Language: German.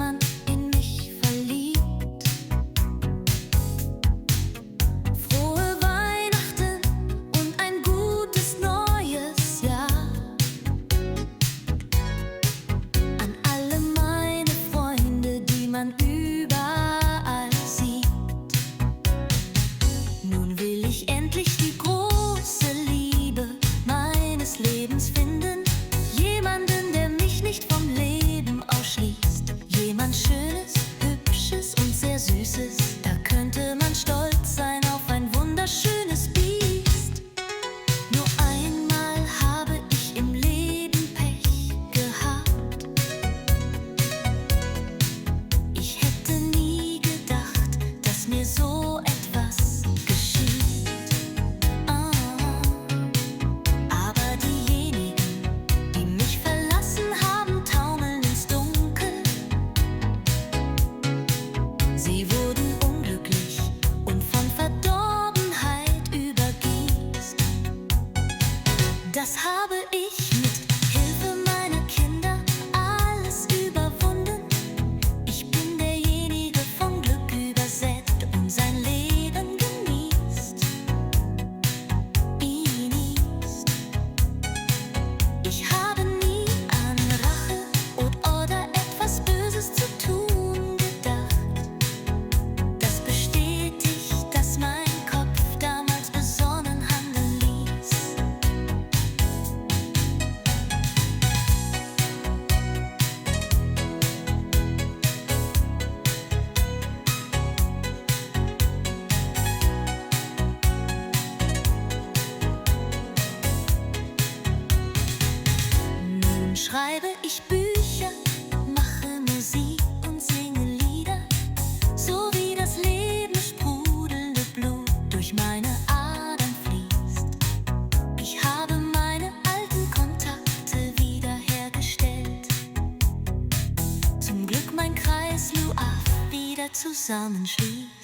jemand in mich verliebt. Frohe Weihnachten und ein gutes neues Jahr an alle meine Freunde, die man überall sieht. Nun will ich endlich die große Liebe meines Lebens finden. Jemanden, der mich nicht vom Leben ausschließt. Jemand Schönes, Hübsches und sehr Süßes. Da könnte man stolz sein auf ein wunderschönes Biest. Nur einmal habe ich im Leben Pech gehabt. Ich hätte nie gedacht, dass mir so etwas geschieht. Aber diejenigen, die mich verlassen haben, taumeln ins Dunkel. Sie wurden unglücklich und von Verdorbenheit übergießt. Das habe ich mit Hilfe meiner Kinder alles überwunden. Ich bin derjenige von Glück übersät und sein Leben genießt. Ich habe nie an Rache oder etwas Böses zu tun gedacht. Das bestätigt, dass mein Kopf damals besonnen handeln ließ. Nun schreibe ich Bücher, mache Musik und singe Lieder, so wie das Leben sprudelnde Blut durch meine Adern fließt. Ich habe meine alten Kontakte wiederhergestellt, zum Glück mein Kreislauf wieder zusammenschließt.